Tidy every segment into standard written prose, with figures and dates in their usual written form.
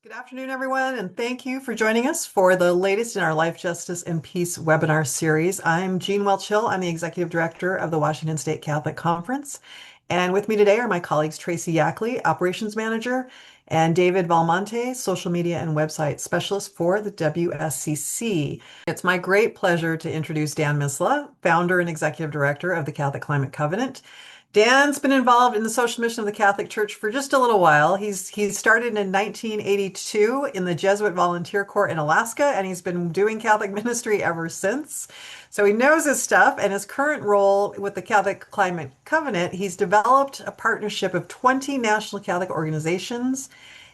Good afternoon, everyone, and thank you for joining us for the latest in our Life, Justice, and Peace webinar series. I'm Jean Welch-Hill. I'm the Executive Director of the Washington State Catholic Conference. And with me today are my colleagues Tracy Yackley, Operations Manager, and David Valmonte, Social Media and Website Specialist for the WSCC. It's my great pleasure to introduce Dan Misleh, Founder and Executive Director of the Catholic Climate Covenant. Dan's been involved in the social mission of the Catholic Church for just a little while. He started in 1982 in the Jesuit Volunteer Corps in Alaska, and he's been doing Catholic ministry ever since. So he knows his stuff, and his current role with the Catholic Climate Covenant, he's developed a partnership of 20 national Catholic organizations.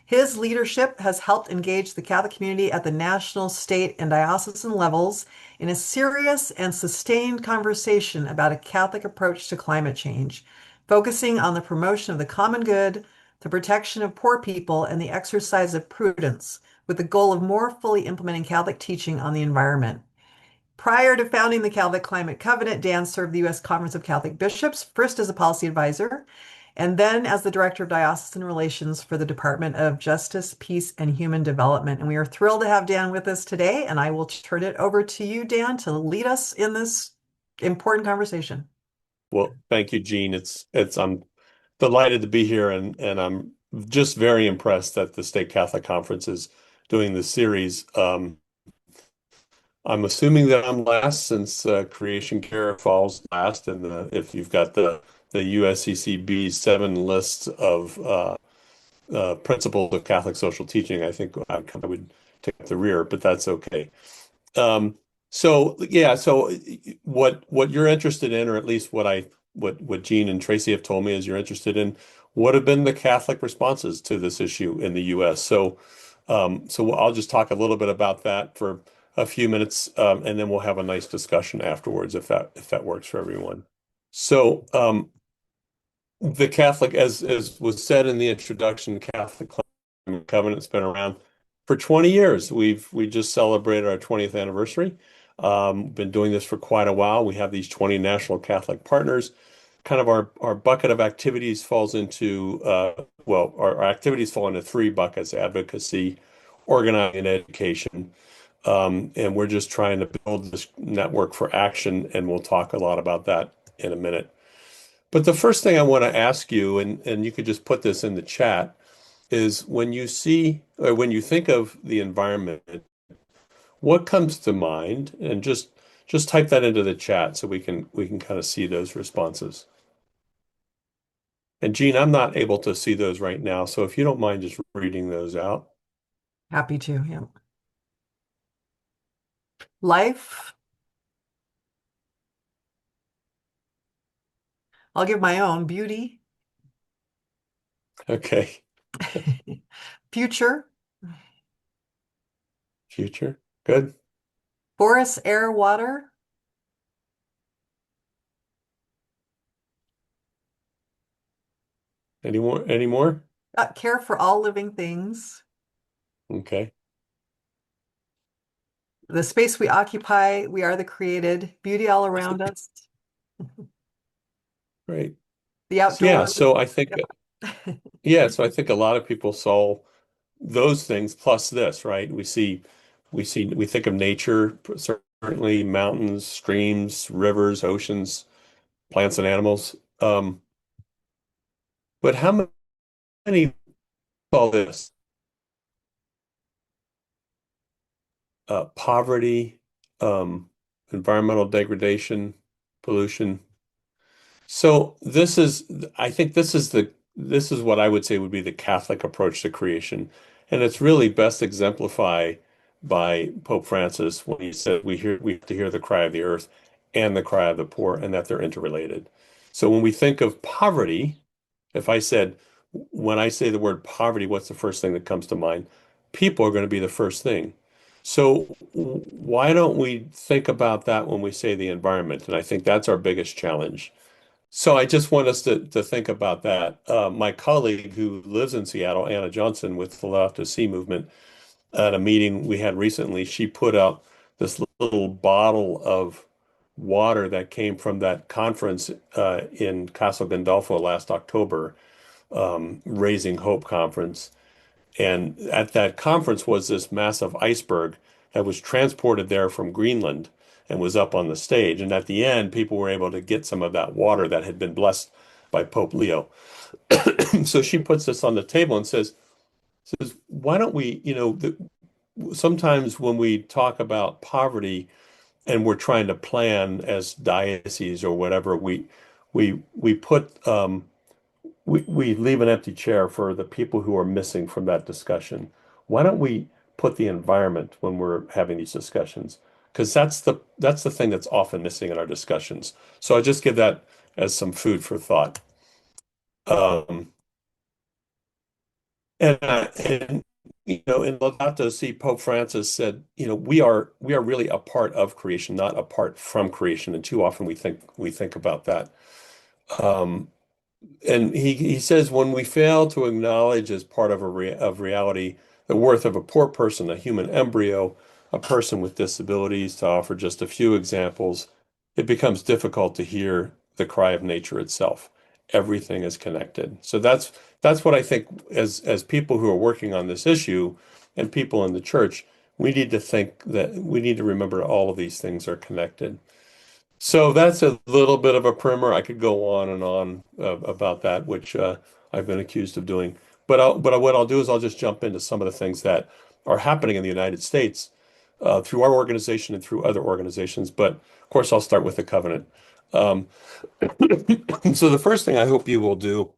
His leadership has helped engage the Catholic community at the national, state, and diocesan levels in a serious and sustained conversation about a Catholic approach to climate change, focusing on the promotion of the common good, the protection of poor people, and the exercise of prudence, with the goal of more fully implementing Catholic teaching on the environment. Prior to founding the Catholic Climate Covenant, Dan served the U.S. Conference of Catholic Bishops, first as a policy advisor, and then as the Director of Diocesan Relations for the Department of Justice, Peace, and Human Development. And we are thrilled to have Dan with us today, and I will turn it over to you, Dan, to lead us in this important conversation. Well, thank you, Gene. I'm delighted to be here and I'm just very impressed that the State Catholic Conference is doing this series. I'm assuming that I'm last since Creation Care falls last, and if you've got the USCCB 7 lists of principles of Catholic social teaching, I think I would take the rear, but that's okay. Um, so what you're interested in, or at least what Gene and Tracy have told me is you're interested in what have been the Catholic responses to this issue in the U.S. So I'll just talk a little bit about that for a few minutes, and then we'll have a nice discussion afterwards if that works for everyone. So the Catholic, as was said in the introduction, Catholic Climate Covenant's been around for 20 years. We just celebrated our 20th anniversary. Been doing this for quite a while. We have these 20 national Catholic partners. Kind of our bucket of activities falls into, well, our activities fall into three buckets: advocacy, organizing, and education. And we're just trying to build this network for action, and we'll talk a lot about that in a minute. But the first thing I want to ask you, and you could just put this in the chat, is when you see or when you think of the environment, what comes to mind? And just type that into the chat so we can kind of see those responses. And Gene, I'm not able to see those right now, so if you don't mind just reading those out. Happy to, yeah. Life. I'll give my own beauty. Okay. Future, Future. Good. forest, air, water, Any more? Any more? care for all living things, Okay. the space we occupy, we are the created, beauty all around us, Great. the Yeah, outdoors. so I think Yep. so I think a lot of people saw those things plus this, right? We think of nature, certainly mountains, streams, rivers, oceans, plants and animals. But how many saw this? Poverty, environmental degradation, pollution. So I think this is what I would say would be the Catholic approach to creation. And it's really best exemplified by Pope Francis when he said we have to hear the cry of the earth and the cry of the poor, and that they're interrelated. So when we think of poverty, if I said when I say the word poverty, what's the first thing that comes to mind? People are going to be the first thing. So why don't we think about that when we say the environment? And I think that's our biggest challenge. So I just want us to think about that. My colleague who lives in Seattle, Anna Johnson, with the Laudato Si movement, at a meeting we had recently, she put out this little bottle of water that came from that conference in Castle Gandolfo last October, Raising Hope conference. And at that conference was this massive iceberg that was transported there from Greenland and was up on the stage. And at the end, people were able to get some of that water that had been blessed by Pope Leo. So she puts this on the table and says, why don't we, sometimes when we talk about poverty and we're trying to plan as dioceses or whatever, we put we leave an empty chair for the people who are missing from that discussion. Why don't we put the environment when we're having these discussions? Because that's the thing that's often missing in our discussions. So I just give that as some food for thought. Um, and in Laudato Si, Pope Francis said, we are really a part of creation, not apart from creation. And too often we think about that. Um, and he says when we fail to acknowledge as part of reality the worth of a poor person, a human embryo, a person with disabilities, to offer just a few examples, it becomes difficult to hear the cry of nature itself. Everything is connected. So that's what I think as people who are working on this issue and people in the church, we need to think that we need to remember all of these things are connected. So that's a little bit of a primer. I could go on and on about that, which I've been accused of doing. But what I'll do is I'll just jump into some of the things that are happening in the United States through our organization and through other organizations. But of course, I'll start with the covenant. Um, so the first thing I hope you will do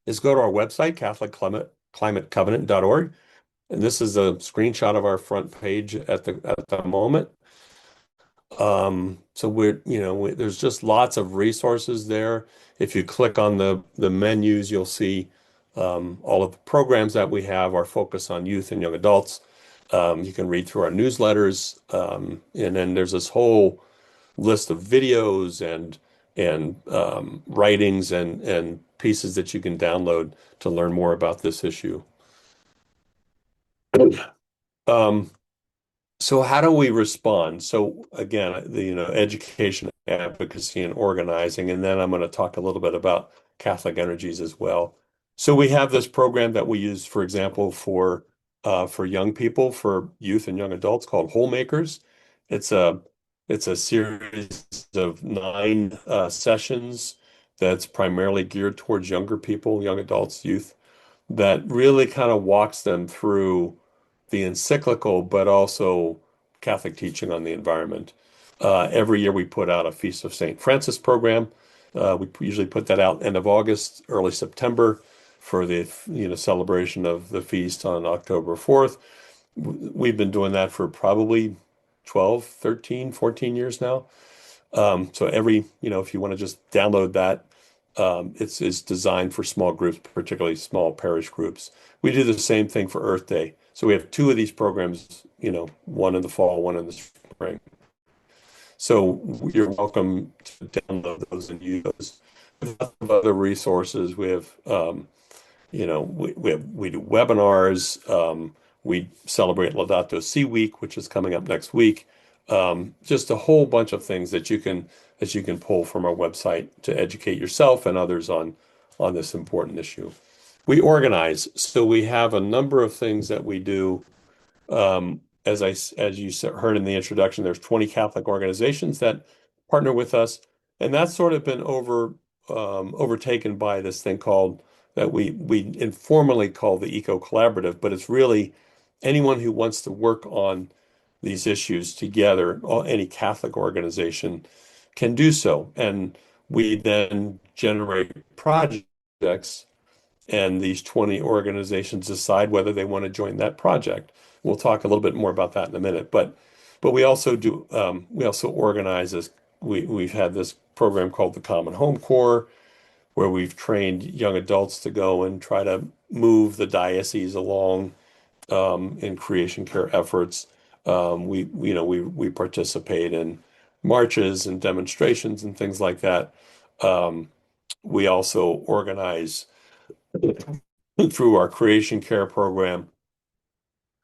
is go to our website, CatholicClimateCovenant.org. And this is a screenshot of our front page at the moment. So there's just lots of resources there. If you click on the menus, you'll see all of the programs that we have, our focus on youth and young adults. You can read through our newsletters, and then there's this whole list of videos and writings and pieces that you can download to learn more about this issue. Um, So how do we respond? So again, education, advocacy, and organizing, and then I'm going to talk a little bit about Catholic Energies as well. So we have this program that we use, for example, for young people, for youth and young adults, called Whole Makers. It's a it's a series of 9 sessions that's primarily geared towards younger people, young adults, youth, that really kind of walks them through the encyclical, but also Catholic teaching on the environment. Every year we put out a Feast of St. Francis program. We usually put that out end of August, early September for the celebration of the feast on October 4th. We've been doing that for probably 12, 13, 14 years now. So if you want to just download that, it's designed for small groups, particularly small parish groups. We do the same thing for Earth Day. So we have 2 of these programs, one in the fall, one in the spring. So you're welcome to download those and use those. We have lots of other resources. We have, we do webinars. We celebrate Laudato Si week, which is coming up next week. Just a whole bunch of things that you can pull from our website to educate yourself and others on this important issue. We organize, so we have a number of things that we do. As you heard in the introduction, there's 20 Catholic organizations that partner with us, and that's sort of been overtaken by this thing called that we informally call the Eco Collaborative, but it's really anyone who wants to work on these issues together, any Catholic organization can do so. And we then generate projects, and these 20 organizations decide whether they want to join that project. We'll talk a little bit more about that in a minute. But we also organize this. We've had this program called the Common Home Corps, where we've trained young adults to go and try to move the diocese along in creation care efforts. We participate in marches and demonstrations and things like that. We also organize through our creation care program.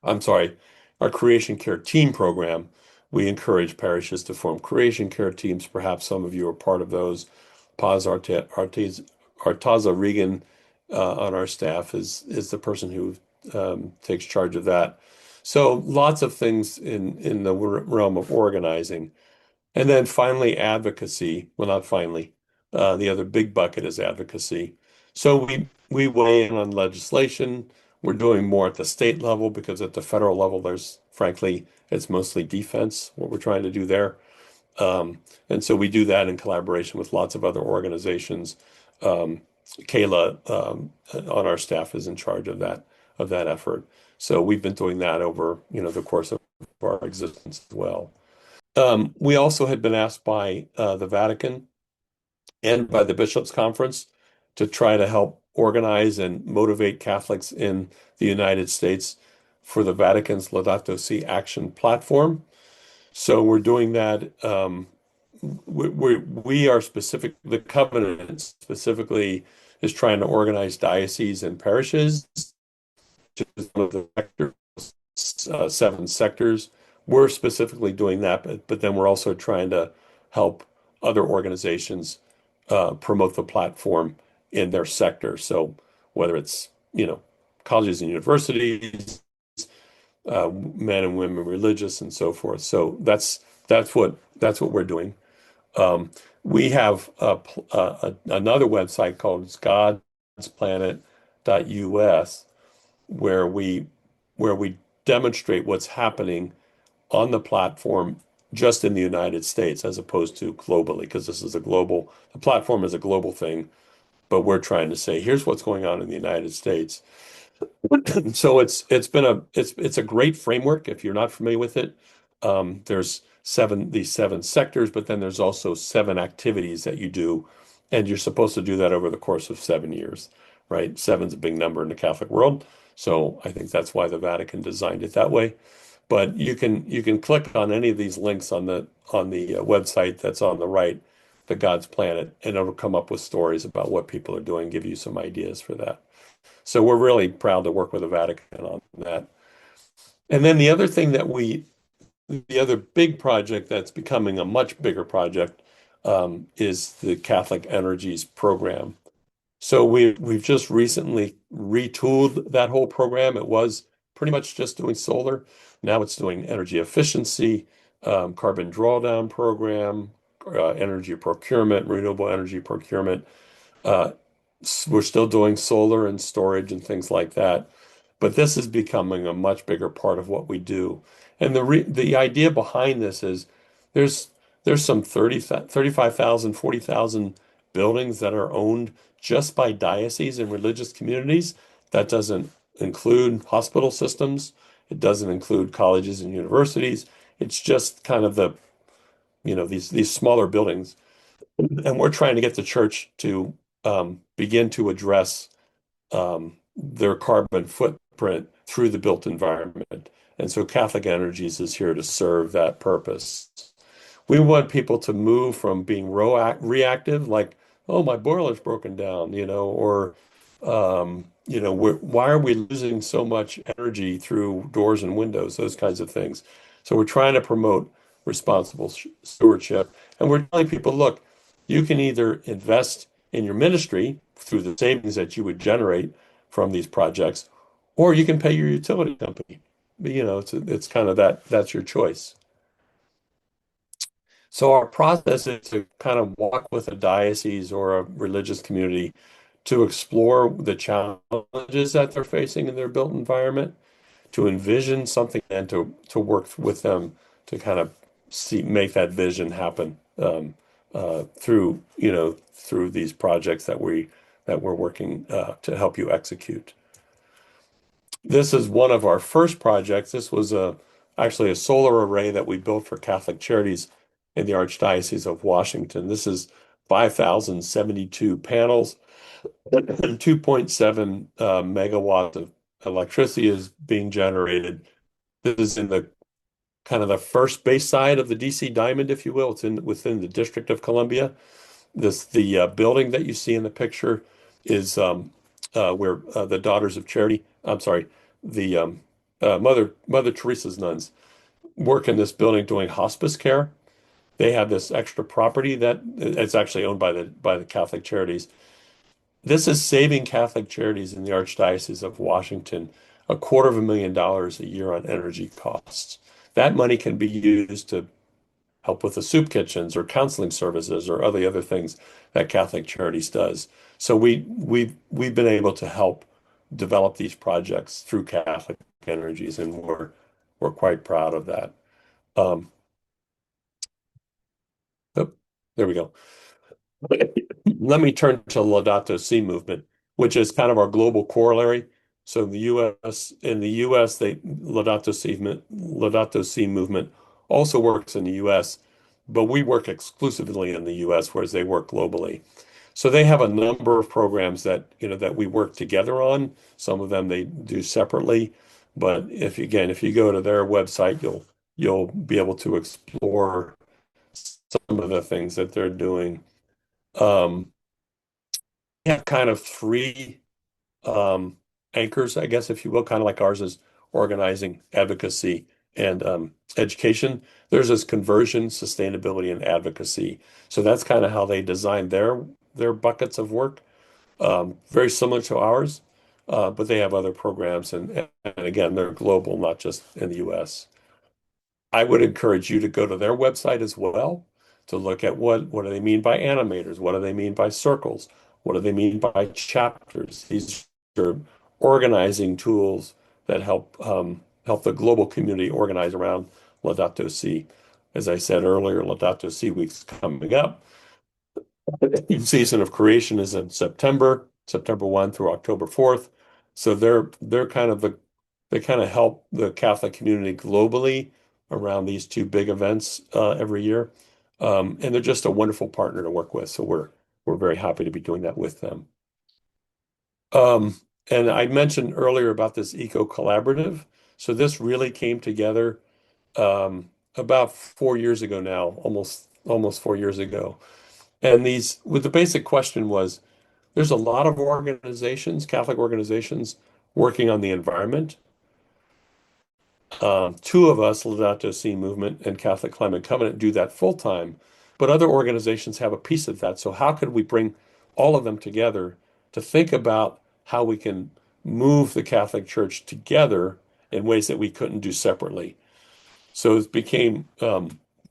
I'm sorry, our creation care team program. We encourage parishes to form creation care teams. Perhaps some of you are part of those. Artaza Regan on our staff is the person who takes charge of that. So lots of things in the realm of organizing. And then finally, advocacy. Well, not finally. The other big bucket is advocacy. So we weigh in on legislation. We're doing more at the state level because at the federal level, there's frankly, it's mostly defense, what we're trying to do there. And so we do that in collaboration with lots of other organizations. Um, Kayla on our staff is in charge of that effort. So we've been doing that over, the course of our existence as well. We also had been asked by the Vatican and by the Bishops' Conference to try to help organize and motivate Catholics in the United States for the Vatican's Laudato Si action platform. So we're doing that. We are specific, the covenant specifically is trying to organize dioceses and parishes, which is one of the seven sectors. We're specifically doing that, but then we're also trying to help other organizations promote the platform in their sector. So whether it's, colleges and universities, men and women religious, and so forth. So that's what we're doing. Um, we have another website called godsplanet.us where we demonstrate what's happening on the platform just in the United States as opposed to globally, because the platform is a global thing, but we're trying to say, here's what's going on in the United States. So it's a great framework if you're not familiar with it. There's these seven sectors, but then there's also seven activities that you do, and you're supposed to do that over the course of 7 years, right? Seven's a big number in the Catholic world, so I think that's why the Vatican designed it that way. But you can click on any of these links on the website that's on the right, the God's Planet, and it'll come up with stories about what people are doing, give you some ideas for that. So we're really proud to work with the Vatican on that. And then the other big project that's becoming a much bigger project is the Catholic Energies program. So we've just recently retooled that whole program. It was pretty much just doing solar. Now it's doing energy efficiency, carbon drawdown program, energy procurement, renewable energy procurement. Uh, we're still doing solar and storage and things like that, but this is becoming a much bigger part of what we do. And the idea behind this is there's there's some 35,000, 40,000 buildings that are owned just by dioceses and religious communities. That doesn't include hospital systems. It doesn't include colleges and universities. It's just kind of these smaller buildings. And we're trying to get the church to begin to address their carbon footprint through the built environment. And so Catholic Energies is here to serve that purpose. We want people to move from being reactive, like, oh, my boiler's broken down, or, why are we losing so much energy through doors and windows, those kinds of things. So we're trying to promote responsible stewardship. And we're telling people, look, you can either invest in your ministry through the savings that you would generate from these projects, or you can pay your utility company. But, it's kind of that's your choice. So our process is to kind of walk with a diocese or a religious community to explore the challenges that they're facing in their built environment, to envision something and to work with them to kind of make that vision happen through these projects that we're working to help you execute. This is one of our first projects. This was actually a solar array that we built for Catholic Charities in the Archdiocese of Washington. This is 5,072 panels, and 2.7 megawatts of electricity is being generated. This is in the kind of the first base side of the DC Diamond, if you will. It's within the District of Columbia. The building that you see in the picture is where the Daughters of Charity, I'm sorry, the Mother Teresa's nuns work in this building doing hospice care. They have this extra property that it's actually owned by the Catholic Charities. This is saving Catholic Charities in the Archdiocese of Washington $250,000 a year on energy costs. That money can be used to help with the soup kitchens or counseling services or other things that Catholic Charities does. So we've been able to help develop these projects through Catholic Energies, and we're quite proud of that. Um, oh, there we go. Let me turn to Laudato Si movement, which is kind of our global corollary. So in the US, Laudato Si movement also works in the US, but we work exclusively in the US, whereas they work globally. So they have a number of programs that we work together on. Some of them they do separately, but if you go to their website, you'll be able to explore some of the things that they're doing. Um, we have kind of three um, anchors, I guess, if you will, kind of like ours is organizing, advocacy, and education. Theirs is conversion, sustainability, and advocacy. So that's kind of how they design their buckets of work. Very similar to ours, but they have other programs, and again, they're global, not just in the U.S. I would encourage you to go to their website as well to look at what do they mean by animators? What do they mean by circles? What do they mean by chapters? These are organizing tools that help the global community organize around Laudato Si. As I said earlier, Laudato Si week's coming up. The season of creation is in September 1 through October 4th. So they're kind of they kind of help the Catholic community globally around these two big events every year. And they're just a wonderful partner to work with. So we're very happy to be doing that with them. Um, and I mentioned earlier about this eco collaborative. So this really came together about 4 years ago now, almost 4 years ago. And the basic question was, there's a lot of organizations, Catholic organizations, working on the environment. Two of us, Laudato Si Movement and Catholic Climate Covenant, do that full time, but other organizations have a piece of that. So how could we bring all of them together to think about how we can move the Catholic Church together in ways that we couldn't do separately? So it became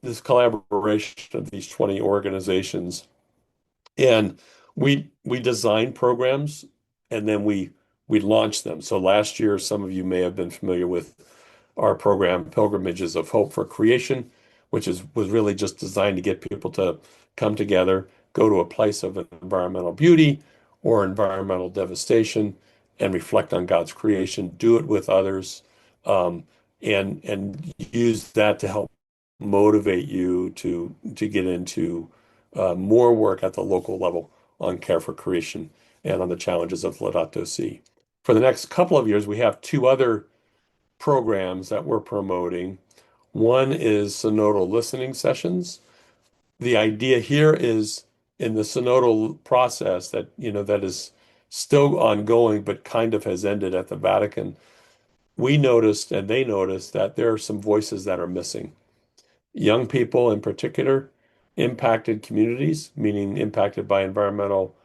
this collaboration of these 20 organizations, and we design programs and then we launch them. So last year, some of you may have been familiar with our program, Pilgrimages of Hope for Creation, which was really just designed to get people to come together, go to a place of environmental beauty or environmental devastation, and reflect on God's creation, do it with others, um, and use that to help motivate you to get into more work at the local level on care for creation and on the challenges of Laudato Si. For the next couple of years, we have two other programs that we're promoting. One is synodal listening sessions. The idea here is in the synodal process that is still ongoing, but kind of has ended at the Vatican. We noticed and they noticed that there are some voices that are missing. Young people in particular, impacted communities, meaning impacted by environmental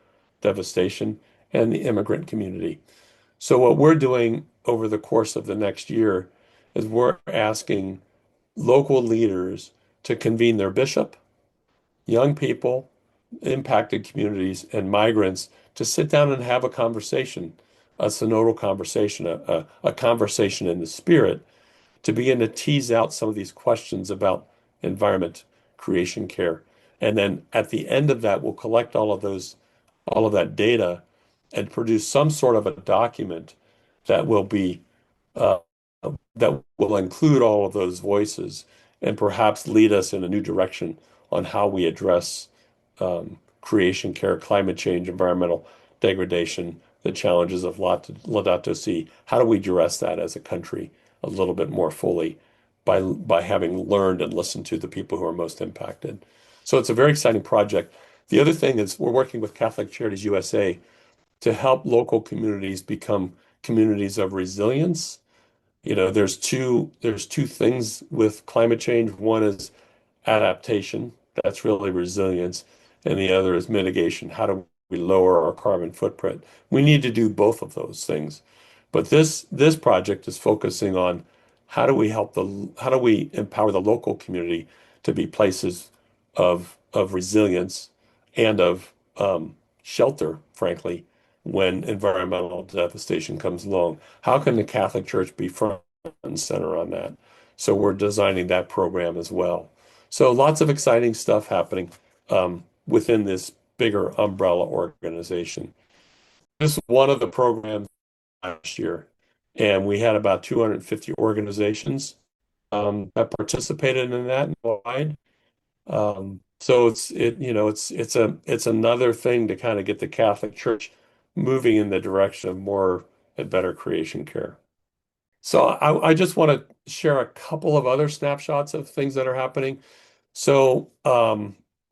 devastation, and the immigrant community. So what we're doing over the course of the next year is we're asking local leaders to convene their bishop, young people, impacted communities, and migrants to sit down and have a conversation, a synodal conversation, a conversation in the spirit to begin to tease out some of these questions about environment, creation care. And then at the end of that, we'll collect all of that data and produce some sort of a document that will be uh, that will include all of those voices and perhaps lead us in a new direction on how we address creation care, climate change, environmental degradation, the challenges of Laudato Si. How do we address that as a country a little bit more fully by having learned and listened to the people who are most impacted? So it's a very exciting project. The other thing is we're working with Catholic Charities USA to help local communities become communities of resilience. There's two things with climate change. One is adaptation, that's really resilience, and the other is mitigation. How do we lower our carbon footprint? We need to do both of those things. But this project is focusing on how do we empower the local community to be places of resilience and of shelter, frankly, when environmental devastation comes along. How can the Catholic Church be front and center on that? So we're designing that program as well. So lots of exciting stuff happening within this bigger umbrella organization. This is one of the programs last year, and we had about 250 organizations that participated in that wide. So it's another thing to kind of get the Catholic Church moving in the direction of more and better creation care. So I just want to share a couple of other snapshots of things that are happening. So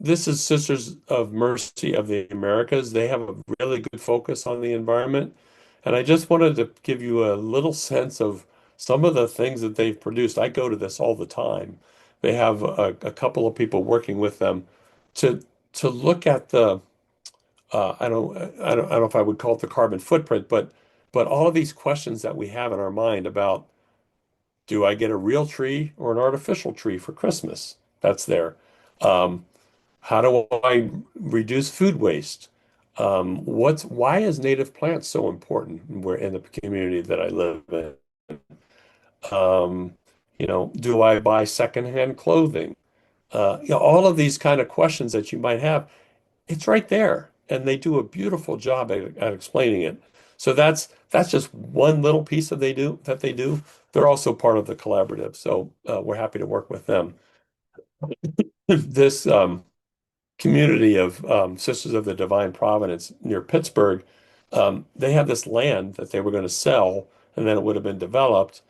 this is Sisters of Mercy of the Americas. They have a really good focus on the environment. And I just wanted to give you a little sense of some of the things that they've produced. I go to this all the time. They have a couple of people working with them to to look at the I don't know if I would call it the carbon footprint, but all of these questions that we have in our mind about, do I get a real tree or an artificial tree for Christmas? That's there. Um, how do I reduce food waste? Why is native plants so important where in the community that I live in? Um, do I buy secondhand clothing? All of these kind of questions that you might have, it's right there, and they do a beautiful job at explaining it. So that's just one little piece that they do. They're also part of the collaborative, so we're happy to work with them. This community of Sisters of the Divine Providence near Pittsburgh, they have this land that they were going to sell, and then it would have been developed,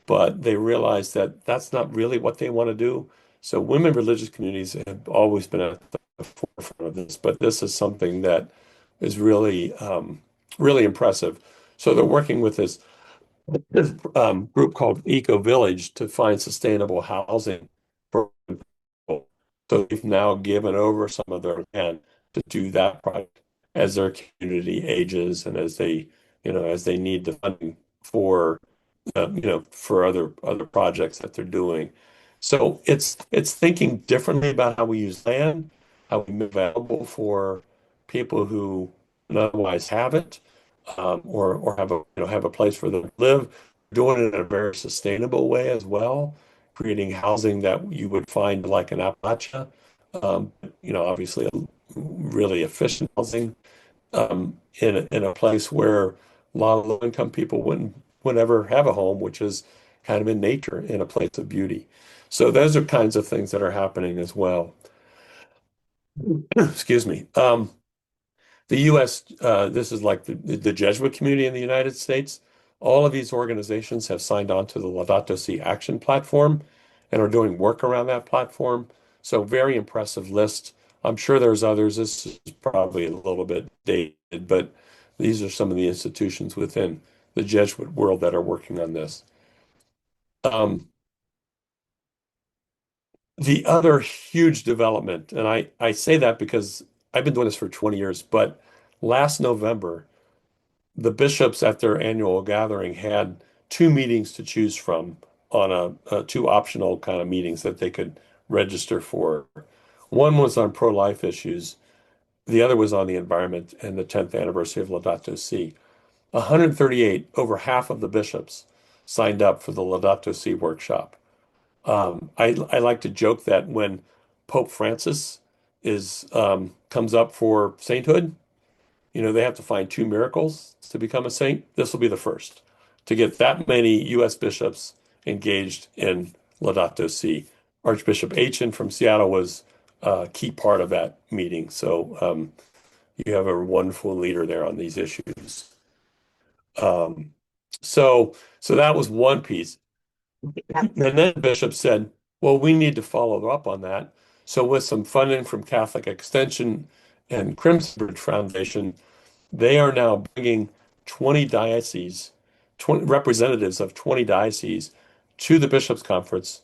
but they realized that that's not really what they want to do. So women religious communities have always been at the forefront of this, but this is something that is really impressive. So they're working with this group called Eco Village to find sustainable housing for people. So they've now given over some of their land to do that project as their community ages and as they need the funding for for other projects that they're doing. So it's thinking differently about how we use land, how we make it available for people who not otherwise have it, or have a place for them to live, doing it in a very sustainable way as well, creating housing that you would find like in Appalachia, obviously a really efficient housing in a place where a lot of low-income people wouldn't ever have a home, which is kind of in nature, in a place of beauty. So those are kinds of things that are happening as well. Excuse me. The U.S., this is like the Jesuit community in the United States. All of these organizations have signed on to the Laudato Si action platform and are doing work around that platform. So very impressive list. I'm sure there's others. This is probably a little bit dated, but these are some of the institutions within the Jesuit world that are working on this. Um, the other huge development, and I say that because I've been doing this for 20 years, but last November, the bishops at their annual gathering had two meetings to choose from on two optional kind of meetings that they could register for. One was on pro-life issues. The other was on the environment and the 10th anniversary of Laudato Si. 138, over half of the bishops signed up for the Laudato Si workshop. I like to joke that when Pope Francis is comes up for sainthood, they have to find two miracles to become a saint. This will be the first to get that many U.S. bishops engaged in Laudato Si. Archbishop Achin from Seattle was a key part of that meeting. So you have a wonderful leader there on these issues. Um, so that was one piece. And then the bishop said, well, we need to follow up on that. So with some funding from Catholic Extension and Crimson Bridge Foundation, they are now bringing 20 dioceses, 20 representatives of 20 dioceses to the Bishops' Conference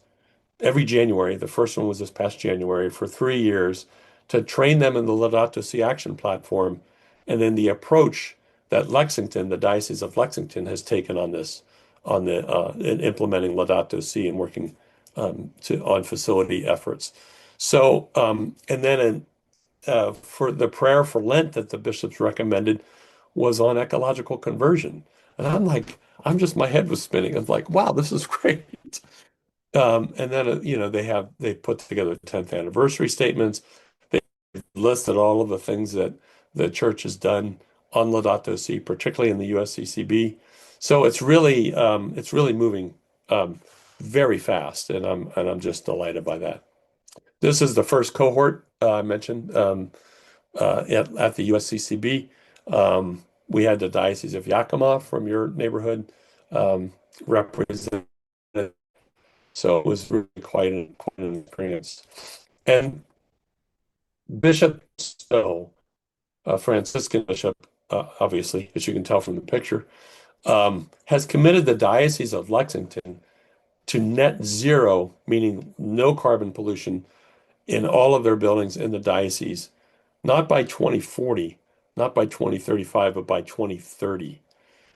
every January. The first one was this past January for 3 years to train them in the Laudato Si action platform and then the approach that Lexington, the Diocese of Lexington, has taken on this, on the in implementing Laudato Si and working on facility efforts. So, and then for the prayer for Lent that the bishops recommended was on ecological conversion. And I'm like, my head was spinning. I'm like, wow, this is great. And then, they put together 10th anniversary statements. They listed all of the things that the church has done on Laudato Si, particularly in the USCCB. So it's really moving um, very fast, and I'm just delighted by that. This is the first cohort I mentioned at the USCCB. We had the Diocese of Yakima from your neighborhood represented, so it was really quite an experience. And Bishop Stowe, a Franciscan bishop, obviously, as you can tell from the picture, has committed the Diocese of Lexington to net zero, meaning no carbon pollution in all of their buildings in the diocese, not by 2040, not by 2035, but by 2030.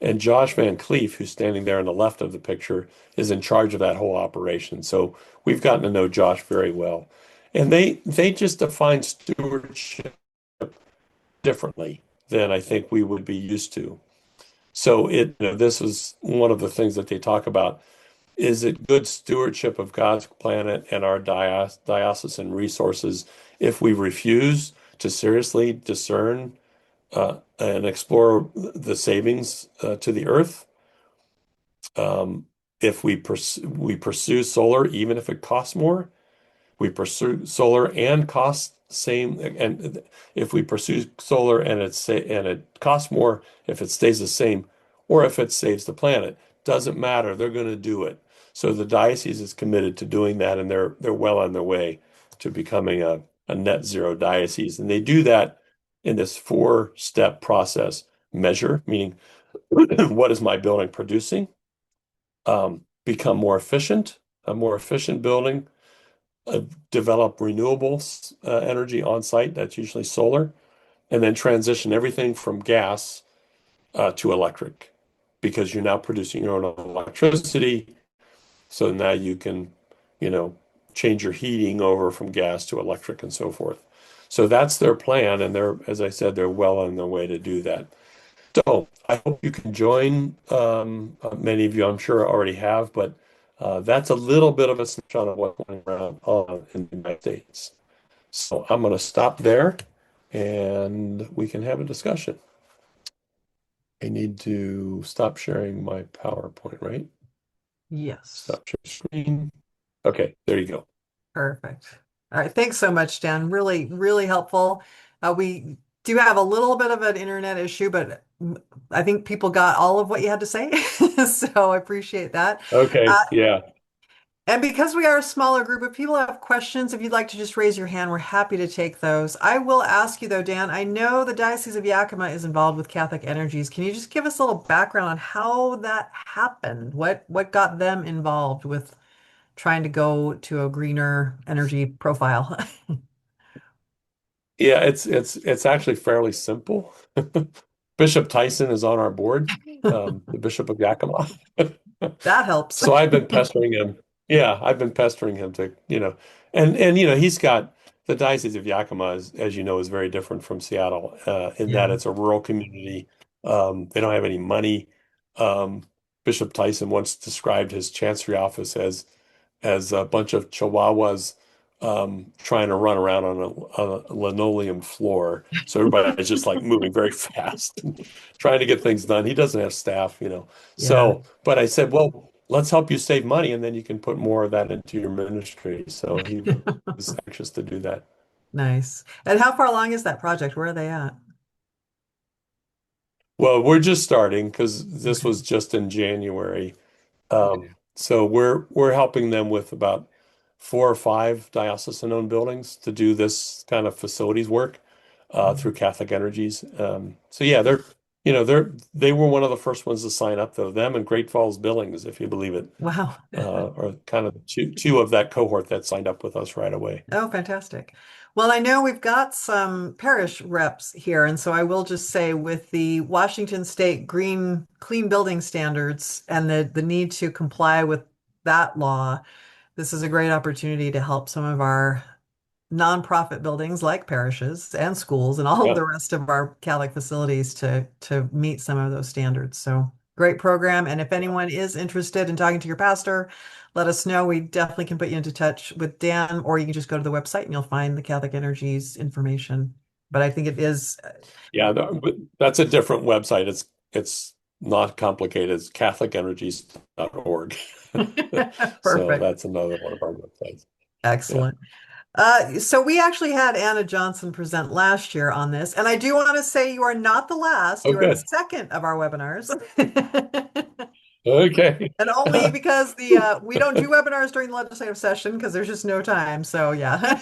And Josh Van Cleef, who's standing there on the left of the picture, is in charge of that whole operation. So we've gotten to know Josh very well. And they just define stewardship differently than I think we would be used to. So this is one of the things that they talk about. Is it good stewardship of God's planet and our diocesan resources if we refuse to seriously discern and explore the savings to the earth? If we pursue solar, even if it costs more, we pursue solar and costs same, and if we pursue solar and it costs more if it stays the same, or if it saves the planet, doesn't matter. They're going to do it. So the diocese is committed to doing that, and they're well on their way to becoming a net zero diocese, and they do that in this four-step process: measure, meaning what is my building producing? Become a more efficient building, uh, develop renewable energy on site, that's usually solar, and then transition everything from gas to electric because you're now producing your own electricity. So now you can, you know, change your heating over from gas to electric and so forth. So that's their plan, and as I said, they're well on their way to do that. So I hope you can join. Many of you, I'm sure, already have, but that's a little bit of a snapshot of what's going around in the United States. So I'm going to stop there and we can have a discussion. I need to stop sharing my PowerPoint, right? Yes. Stop share screen. Okay, there you go. Perfect. All right. Thanks so much, Dan. Really, really helpful. We do have a little bit of an internet issue, but I think people got all of what you had to say. So I appreciate that. Okay, Uh, yeah. and because we are a smaller group, if people have questions, if you'd like to just raise your hand, we're happy to take those. I will ask you though, Dan, I know the Diocese of Yakima is involved with Catholic Energies. Can you just give us a little background on how that happened? What got them involved with trying to go to a greener energy profile? Yeah, it's actually fairly simple. Bishop Tyson is on our board, the Bishop of Yakima. That helps. So I've been pestering him. Yeah, I've been pestering him to, and he's got the Diocese of Yakima, as you know, is very different from Seattle in that Yeah. it's a rural community. They don't have any money. Um, Bishop Tyson once described his chancery office as a bunch of chihuahuas trying to run around on a linoleum floor. So everybody's just like moving very fast, trying to get things done. He doesn't have staff. Yeah. So, but I said, well, let's help you save money, and then you can put more of that into your ministry. So he was anxious to do that. Nice. And how far along is that project? Where are they at? Well, we're just starting because this Okay. was just in January. So we're helping them with about 4 or 5 diocesan-owned buildings to do this kind of facilities work through Mhm. Catholic Energies. So yeah, they were one of the first ones to sign up, though. Them and Great Falls Billings, if you believe it, Wow. are kind of the two of that cohort that signed up with us right away. Oh, fantastic. Well, I know we've got some parish reps here, and so I will just say with the Washington State Green Clean Building Standards and the need to comply with that law, this is a great opportunity to help some of our nonprofit buildings like parishes and schools and all of Yeah. the rest of our Catholic facilities to meet some of those standards. So great program. And if Yeah. anyone is interested in talking to your pastor, let us know. We definitely can put you into touch with Dan, or you can just go to the website and you'll find the Catholic Energy's information. But I think it is Yeah, but that's a different website. It's not complicated. It's catholicenergies.org. So perfect. that's another one of our websites. Yeah. Excellent. So we actually had Anna Johnson present last year on this, and I do want to say you are not the last. Oh, You are the good. second of our webinars. Okay. And only because we don't do webinars during the legislative session because there's just no time. So yeah,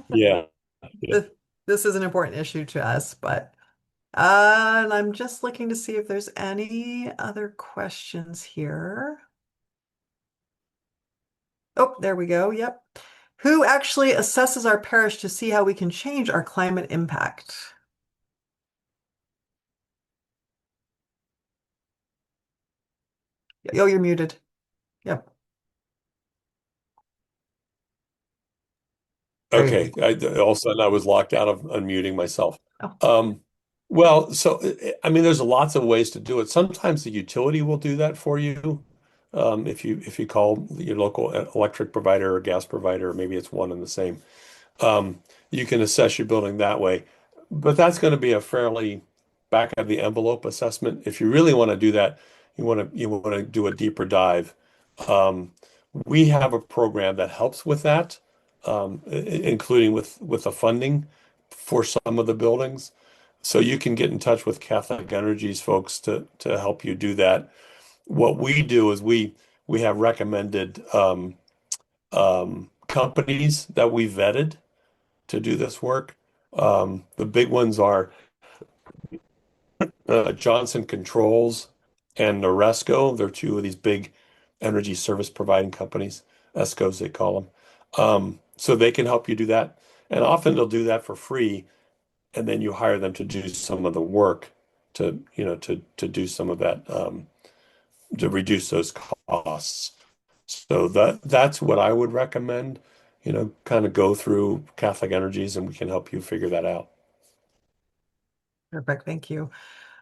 Yeah. Yeah. this, this is an important issue to us. But and I'm just looking to see if there's any other questions here. Oh, there we go. Yep. Who actually assesses our parish to see how we can change our climate impact? Oh, you're muted. Yep. There you Okay. All of a sudden I was locked out of unmuting myself. go. Um, well, so I mean, there's lots of ways to do it. Sometimes the utility will do that for you. If you call your local electric provider or gas provider, or maybe it's one and the same. You can assess your building that way. But that's going to be a fairly back of the envelope assessment. If you really want to do that, you want to do a deeper dive. Um, we have a program that helps with that, including with the funding for some of the buildings. So you can get in touch with Catholic Energies folks to help you do that. What we do is we have recommended companies that we vetted to do this work. The big ones are Johnson Controls and Noresco. They're two of these big energy service providing companies, ESCOs they call them. So they can help you do that. And often they'll do that for free, and then you hire them to do some of the work to do some of that to reduce those costs. So that's what I would recommend. Kind of go through Catholic Energies, and we can help you figure that out. Perfect. Thank you.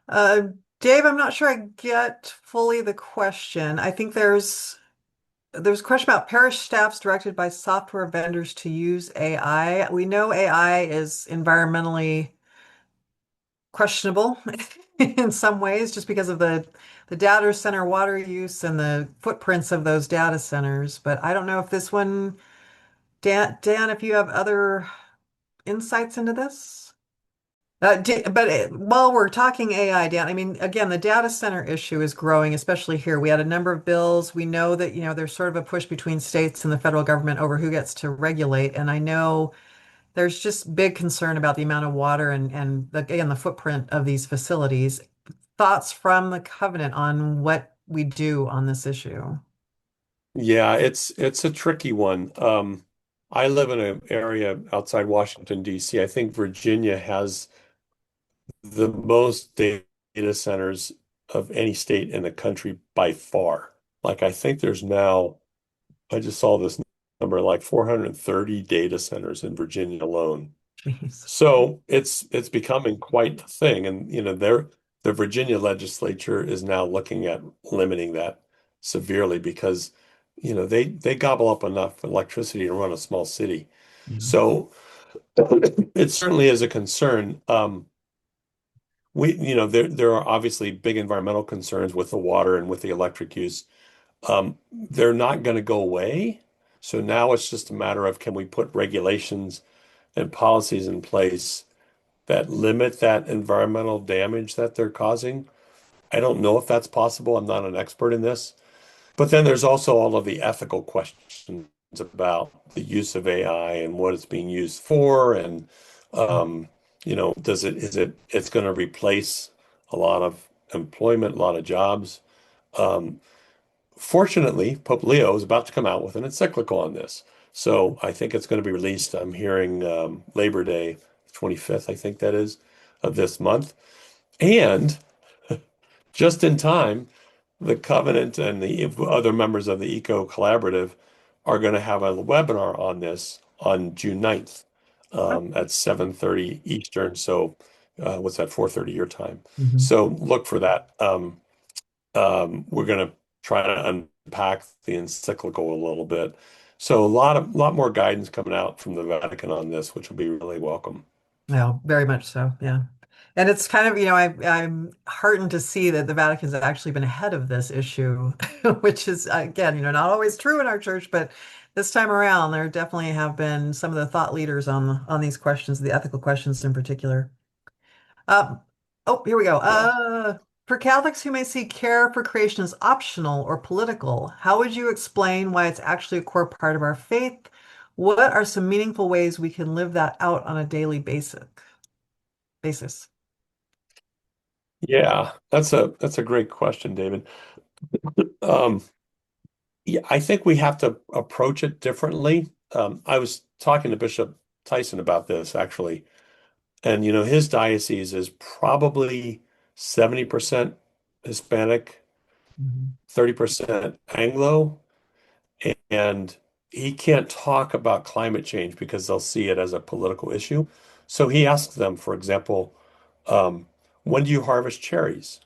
Uh, Dave, I'm not sure I get fully the question. I think there's a question about parish staffs directed by software vendors to use AI. We know AI is environmentally questionable in some ways just because of the data center water use and the footprints of those data centers. But I don't know if this one, Dan, if you have other insights into this. But while we're talking AI, Dan, I mean, again, the data center issue is growing, especially here. We had a number of bills. We know that, there's sort of a push between states and the federal government over who gets to regulate. And I know there's just big concern about the amount of water and again, the footprint of these facilities. Thoughts from the covenant on what we do on this issue? Yeah, it's a tricky one. I live in an area outside Washington, D.C. I think Virginia has the most data centers of any state in the country by far. Like I think there's now, I just saw this number, like 430 data centers in Virginia alone. Jeez. So it's becoming quite a thing. And the Virginia legislature is now looking at limiting that severely because they gobble up enough electricity to run a small city. Yeah. So it certainly is a concern. There are obviously big environmental concerns with the water and with the electric use. They're not going to go away. So now it's just a matter of can we put regulations and policies in place that limit that environmental damage that they're causing. I don't know if that's possible. I'm not an expert in this. But then there's also all of the ethical questions about the use of AI and what it's being used for. And, does it's going to replace a lot of employment, a lot of jobs. Um, Fortunately, Pope Leo is about to come out with an encyclical on this. So I think it's going to be released. I'm hearing Labor Day 25th, I think that is, of this month. And just in time, the Covenant and the other members of the Eco Collaborative are going to have a webinar on this on June 9th at 7:30 Eastern. So what's that, 4:30 your time? Mhm. So look for that. We're going to try to unpack the encyclical a little bit. So a lot more guidance coming out from the Vatican on this, which will be really welcome. No, very much so. Yeah. And it's kind of, I'm heartened to see that the Vatican's actually been ahead of this issue, which is, again, not always true in our church, but this time around, there definitely have been some of the thought leaders on these questions, the ethical questions in particular. Uh, oh, here we go. Yeah. For Catholics who may see care for creation as optional or political, how would you explain why it's actually a core part of our faith? What are some meaningful ways we can live that out on a daily basis? Yeah, that's a great question, David. Um, yeah, I think we have to approach it differently. I was talking to Bishop Tyson about this actually, and his diocese is probably 70% Hispanic, Mhm. 30% Anglo, and he can't talk about climate change because they'll see it as a political issue. So he asks them, for example, um, when do you harvest cherries?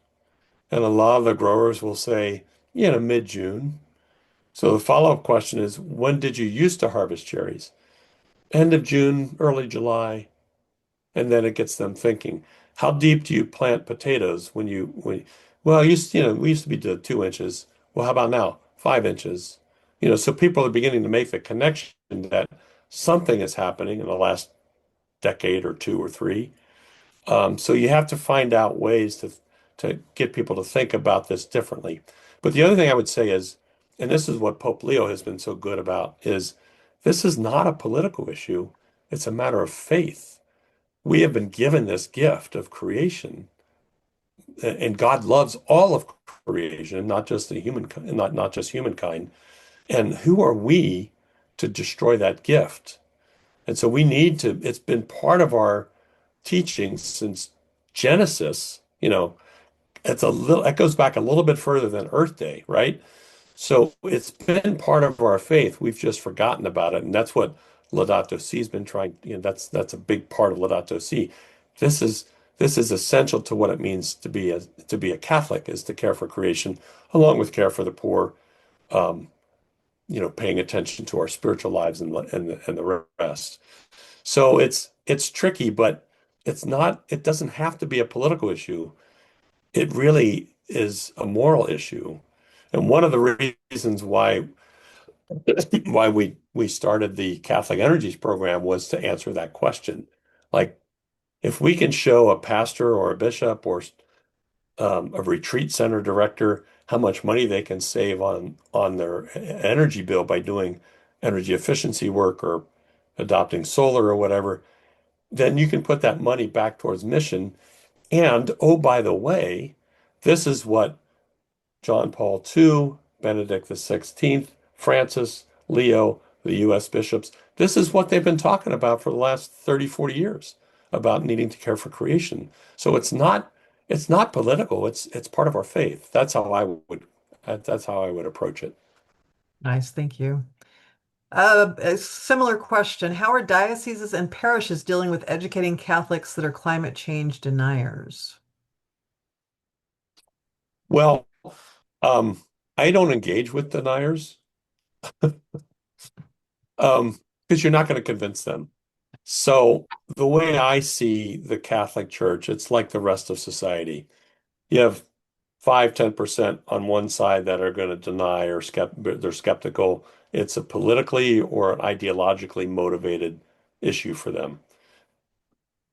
And a lot of the growers will say, mid-June. So the follow-up question is, when did you used to harvest cherries? End of June, early July. And then it gets them thinking, how deep do you plant potatoes well, we used to be to 2 inches. Well, how about now? 5 inches. So people are beginning to make the connection that something is happening in the last decade or two or three. So you have to find out ways to get people to think about this differently. But the other thing I would say is, and this is what Pope Leo has been so good about, is this is not a political issue. It's a matter of faith. We have been given this gift of creation, and God loves all of creation, not just the human, not just humankind. And who are we to destroy that gift? And so we need to, it's been part of our teaching since Genesis. That goes back a little bit further than Earth Day, right? So it's been part of our faith. We've just forgotten about it. And that's what Laudato Si has been trying, that's a big part of Laudato Si. This is this is essential to what it means to be a Catholic, is to care for creation, along with care for the poor, um, paying attention to our spiritual lives and the rest. So it's tricky, but it doesn't have to be a political issue. It really is a moral issue. And one of the reasons why we started the Catholic Energies program was to answer that question. Like, if we can show a pastor or a bishop or a retreat center director how much money they can save on their energy bill by doing energy efficiency work or adopting solar or whatever, then you can put that money back towards mission. And oh, by the way, this is what John Paul II, Benedict the 16th, Francis, Leo, the U.S. bishops, this is what they've been talking about for the last 30, 40 years about needing to care for creation. So it's not political. It's part of our faith. That's how I would approach it. Nice, thank you. A similar question. How are dioceses and parishes dealing with educating Catholics that are climate change deniers? Well, um, I don't engage with deniers, because you're not going to convince them. So the way I see the Catholic Church, it's like the rest of society. You have 5, 10% on one side that are going to deny or they're skeptical. It's a politically or ideologically motivated issue for them.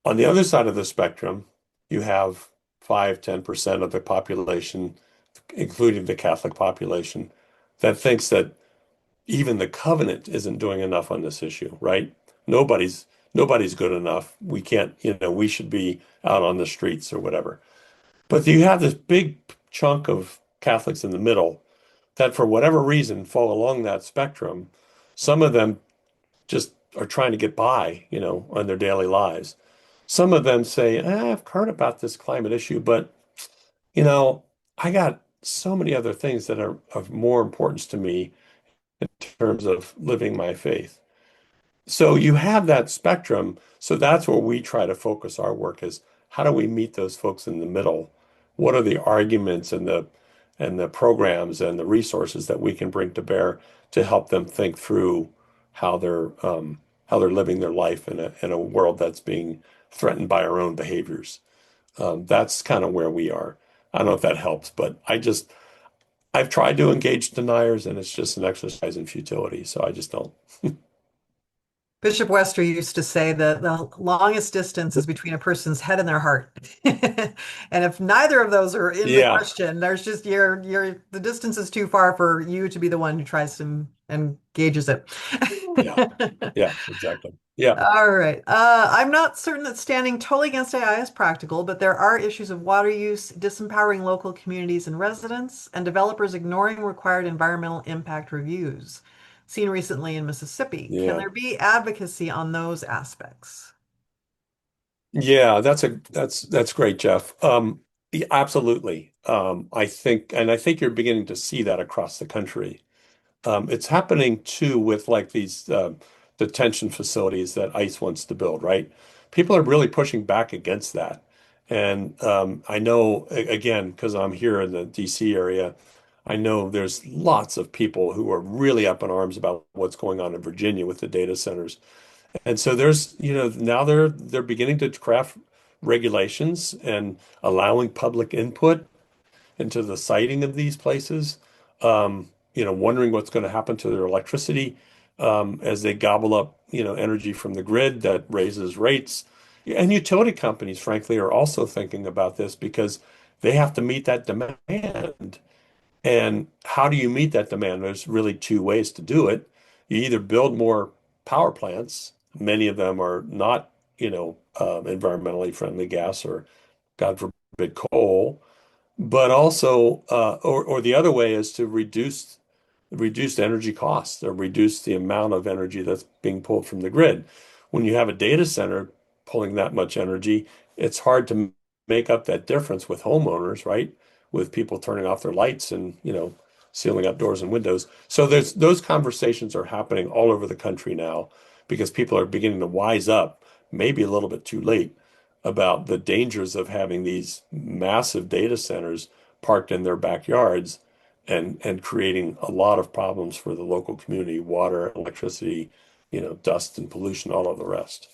On the other side of the spectrum, you have 5, 10% of the population, including the Catholic population, that thinks that even the covenant isn't doing enough on this issue, right? Nobody's good enough. We can't, we should be out on the streets or whatever. But you have this big chunk of Catholics in the middle that, for whatever reason, fall along that spectrum. Some of them just are trying to get by, on their daily lives. Some of them say, I've heard about this climate issue, but, you know, I got so many other things that are of more importance to me in terms of living my faith. So you have that spectrum. So that's where we try to focus our work is how do we meet those folks in the middle? What are the arguments and the programs and the resources that we can bring to bear to help them think through how they're living their life in a world that's being threatened by our own behaviors. That's kind of where we are. I don't know if that helps, but I've tried to engage deniers and it's just an exercise in futility. So I just don't. Bishop Wester used to say that the longest distance is between a person's head and their heart. And if neither of those are in the Yeah. question, there's just the distance is too far for you to be the one who tries to engages it. Yeah. Yeah, exactly. Yeah. All right. I'm not certain that standing totally against AI is practical, but there are issues of water use, disempowering local communities and residents, and developers ignoring required environmental impact reviews, seen recently in Mississippi. Can Yeah. there be advocacy on those aspects? Yeah, that's great, Jeff. Yeah, absolutely. I think you're beginning to see that across the country. It's happening too with like these detention facilities that ICE wants to build, right? People are really pushing back against that. And I know, again, because I'm here in the DC area, I know there's lots of people who are really up in arms about what's going on in Virginia with the data centers. And so now they're beginning to craft regulations and allowing public input into the siting of these places, wondering what's going to happen to their electricity as they gobble up, energy from the grid that raises rates. And utility companies, frankly, are also thinking about this because they have to meet that demand. And how do you meet that demand? There's really two ways to do it. You either build more power plants, many of them are not, environmentally friendly gas or, God forbid, coal, but also, or the other way is to reduce energy costs or reduce the amount of energy that's being pulled from the grid. When you have a data center pulling that much energy, it's hard to make up that difference with homeowners, right? With people turning off their lights and, sealing up doors and windows. So those conversations are happening all over the country now because people are beginning to wise up, maybe a little bit too late, about the dangers of having these massive data centers parked in their backyards and creating a lot of problems for the local community, water, electricity, dust and pollution, all of the rest.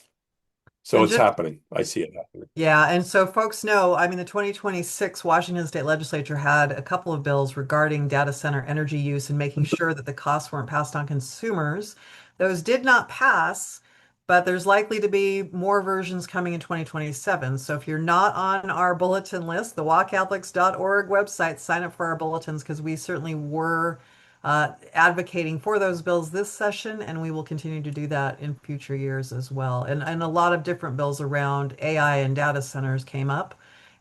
So And it's just happening. I see it happening. Yeah, and so folks know, I mean, the 2026 Washington State Legislature had a couple of bills regarding data center energy use and making sure that the costs weren't passed on consumers. Those did not pass, but there's likely to be more versions coming in 2027. So if you're not on our bulletin list, the WACatholics.org website, sign up for our bulletins because we certainly were advocating for those bills this session, and we will continue to do that in future years as well. And a lot of different bills around AI and data centers came up,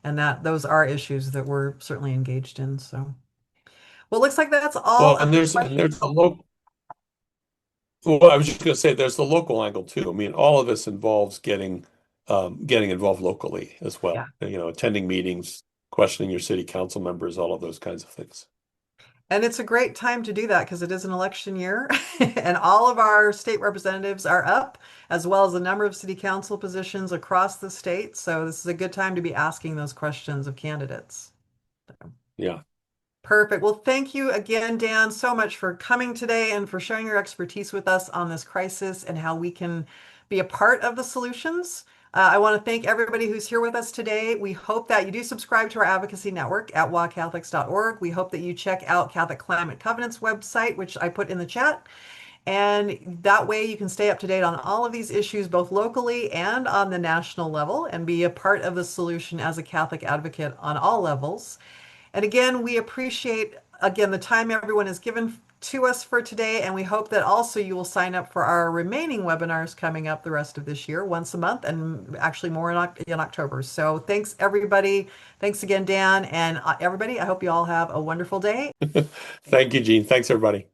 and that those are issues that we're certainly engaged in. So, well, it looks like that's all Well, of and the there's and questions. there's the local. Well, I was just going to say there's the local angle too. I mean, all of this involves getting involved locally as Yeah. well. Attending meetings, questioning your city council members, all of those kinds of things. And it's a great time to do that because it is an election year and all of our state representatives are up, as well as a number of city council positions across the state. So this is a good time to be asking those questions of candidates. Yeah. Perfect. Well, thank you again, Dan, so much for coming today and for sharing your expertise with us on this crisis and how we can be a part of the solutions. I want to thank everybody who's here with us today. We hope that you do subscribe to our advocacy network at WACatholics.org. We hope that you check out Catholic Climate Covenant's website, which I put in the chat. And that way you can stay up to date on all of these issues, both locally and on the national level, and be a part of the solution as a Catholic advocate on all levels. And again, we appreciate again the time everyone has given to us for today. And we hope that also you will sign up for our remaining webinars coming up the rest of this year, once a month, and actually more in October. So thanks, everybody. Thanks again, Dan. And everybody, I hope you all have a wonderful day. Thank you, Gene. Thanks, everybody.